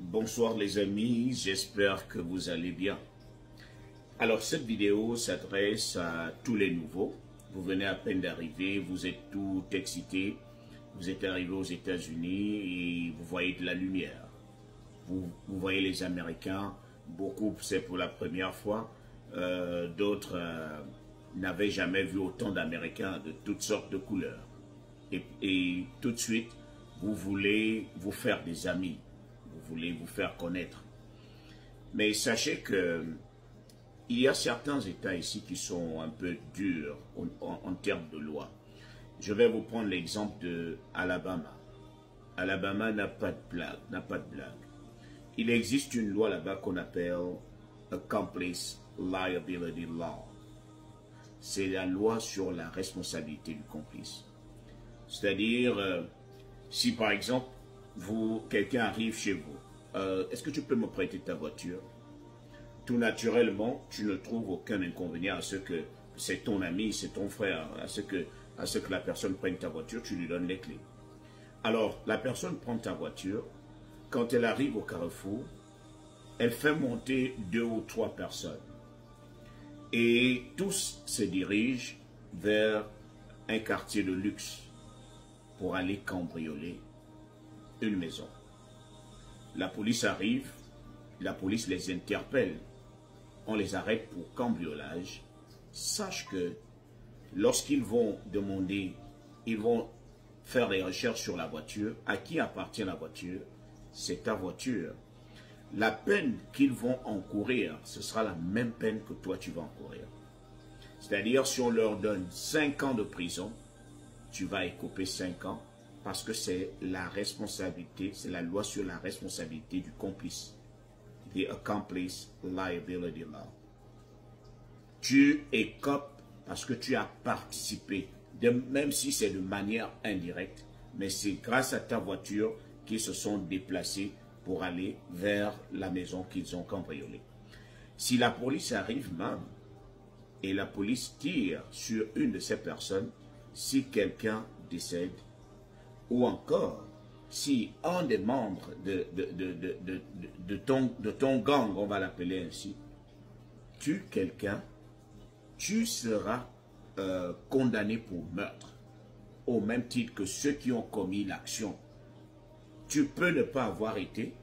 Bonsoir les amis, j'espère que vous allez bien. Alors cette vidéo s'adresse à tous les nouveaux. Vous venez à peine d'arriver, vous êtes tout excités. Vous êtes arrivé aux États-Unis et vous voyez de la lumière. Vous voyez les Américains, beaucoup c'est pour la première fois. D'autres n'avaient jamais vu autant d'Américains de toutes sortes de couleurs. Et tout de suite, vous voulez vous faire des amis. Vous voulez vous faire connaître. Mais sachez que il y a certains États ici qui sont un peu durs en termes de loi. Je vais vous prendre l'exemple de Alabama. Alabama n'a pas de blague, Il existe une loi là-bas qu'on appelle Accomplice Liability Law. C'est la loi sur la responsabilité du complice. C'est-à-dire, si par exemple, quelqu'un arrive chez vous, est-ce que tu peux me prêter ta voiture? Tout naturellement, tu ne trouves aucun inconvénient à ce que c'est ton ami, c'est ton frère, à ce que la personne prenne ta voiture, tu lui donnes les clés. Alors, la personne prend ta voiture, quand elle arrive au carrefour, elle fait monter 2 ou 3 personnes. Et tous se dirigent vers un quartier de luxe pour aller cambrioler une maison. La police arrive, la police les interpelle, on les arrête pour cambriolage. Sache que lorsqu'ils vont demander, ils vont faire des recherches sur la voiture, à qui appartient la voiture, c'est ta voiture. La peine qu'ils vont encourir, ce sera la même peine que toi tu vas encourir. C'est-à-dire si on leur donne 5 ans de prison, tu vas écoper 5 ans, parce que c'est la responsabilité, c'est la loi sur la responsabilité du complice. The Accomplice Liability Law. Tu écopes parce que tu as participé, même si c'est de manière indirecte, mais c'est grâce à ta voiture qu'ils se sont déplacés pour aller vers la maison qu'ils ont cambriolée. Si la police arrive même, et la police tire sur une de ces personnes, si quelqu'un décède, ou encore, si un des membres de ton gang, on va l'appeler ainsi, tue quelqu'un, tu seras condamné pour meurtre, au même titre que ceux qui ont commis l'action. Tu peux ne pas avoir été,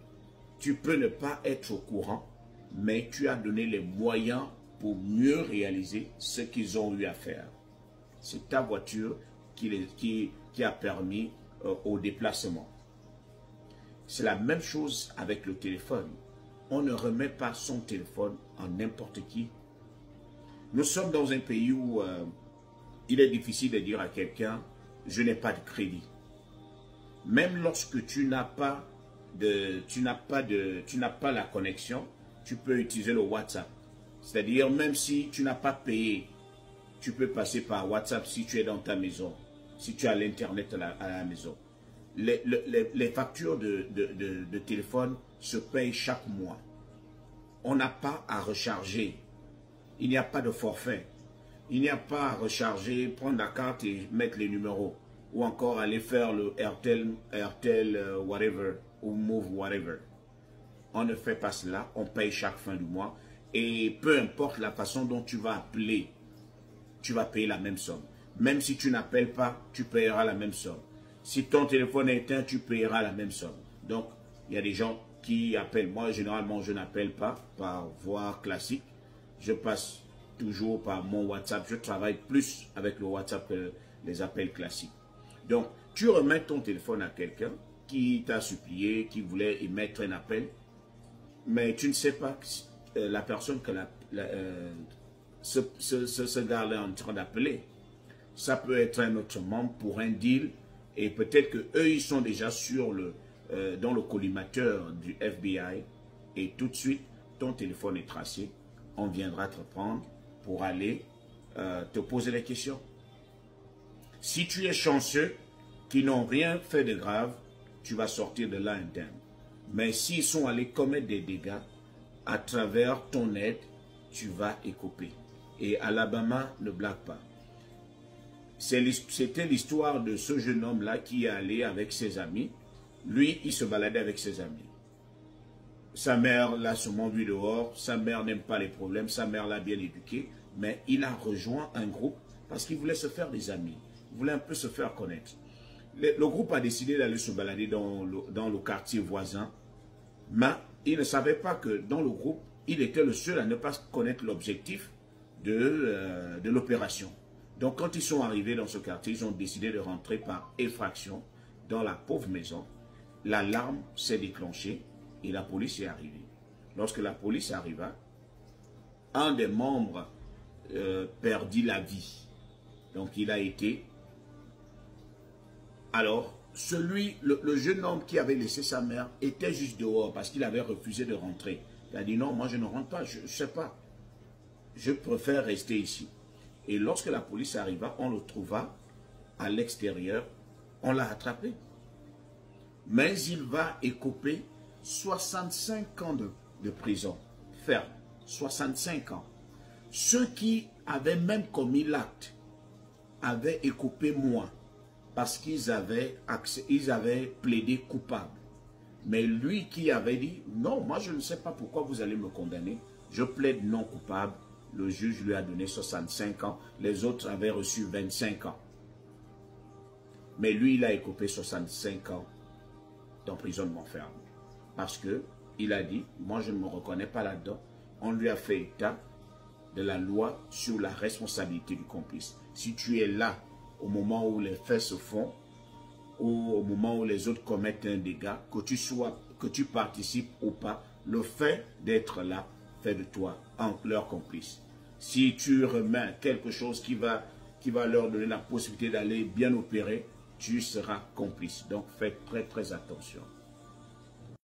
tu peux ne pas être au courant, mais tu as donné les moyens pour mieux réaliser ce qu'ils ont eu à faire. C'est ta voiture qui a permis au déplacement. C'est la même chose avec le téléphone. On ne remet pas son téléphone en n'importe qui. Nous sommes dans un pays où il est difficile de dire à quelqu'un « je n'ai pas de crédit ». Même lorsque tu n'as pas la connexion, tu peux utiliser le WhatsApp. C'est-à-dire même si tu n'as pas payé, tu peux passer par WhatsApp si tu es dans ta maison, si tu as l'Internet à la maison. Les factures de téléphone se payent chaque mois. On n'a pas à recharger. Il n'y a pas de forfait. Il n'y a pas à recharger, prendre la carte et mettre les numéros. Ou encore aller faire le Airtel whatever, ou Move whatever. On ne fait pas cela. On paye chaque fin du mois. Et peu importe la façon dont tu vas appeler, tu vas payer la même somme. Même si tu n'appelles pas, tu payeras la même somme. Si ton téléphone est éteint, tu payeras la même somme. Donc, il y a des gens qui appellent. Moi, généralement, je n'appelle pas par voie classique. Je passe toujours par mon WhatsApp. Je travaille plus avec le WhatsApp que les appels classiques. Donc, tu remets ton téléphone à quelqu'un qui t'a supplié, qui voulait émettre un appel, mais tu ne sais pas la personne que ce gars-là est en train d'appeler. Ça peut être un autre membre pour un deal. Et peut-être qu'eux, ils sont déjà dans le collimateur du FBI. Et tout de suite, ton téléphone est tracé. On viendra te prendre pour aller te poser des questions. Si tu es chanceux, qui n'ont rien fait de grave, tu vas sortir de là indemne. Mais s'ils sont allés commettre des dégâts, à travers ton aide, tu vas écoper. Et Alabama ne blague pas. C'était l'histoire de ce jeune homme-là qui est allé avec ses amis. Lui, il se baladait avec ses amis. sa mère l'a sûrement vu dehors, sa mère n'aime pas les problèmes, sa mère l'a bien éduqué, mais il a rejoint un groupe parce qu'il voulait se faire des amis, il voulait un peu se faire connaître. Le groupe a décidé d'aller se balader dans le quartier voisin, mais il ne savait pas que dans le groupe, il était le seul à ne pas connaître l'objectif de l'opération. Donc quand ils sont arrivés dans ce quartier, ils ont décidé de rentrer par effraction dans la pauvre maison. L'alarme s'est déclenchée et la police est arrivée. Lorsque la police arriva, un des membres perdit la vie. Donc il a été... Alors, le jeune homme qui avait laissé sa mère était juste dehors parce qu'il avait refusé de rentrer. Il a dit non, moi je ne rentre pas, je ne sais pas. Je préfère rester ici. Et lorsque la police arriva, on le trouva à l'extérieur, on l'a attrapé. Mais il va écoper 65 ans de prison ferme. 65 ans. Ceux qui avaient même commis l'acte avaient écopé moins parce qu'ils avaient plaidé coupable. Mais lui qui avait dit, non, moi je ne sais pas pourquoi vous allez me condamner, je plaide non coupable, le juge lui a donné 65 ans, les autres avaient reçu 25 ans. Mais lui, il a écopé 65 ans d'emprisonnement ferme. Parce qu'il a dit, moi je ne me reconnais pas là-dedans. On lui a fait état de la loi sur la responsabilité du complice. Si tu es là au moment où les faits se font, ou au moment où les autres commettent un dégât, que tu participes ou pas, le fait d'être là fait de toi leur complice. Si tu remets quelque chose qui va leur donner la possibilité d'aller bien opérer, tu seras complice. Donc faites très très attention.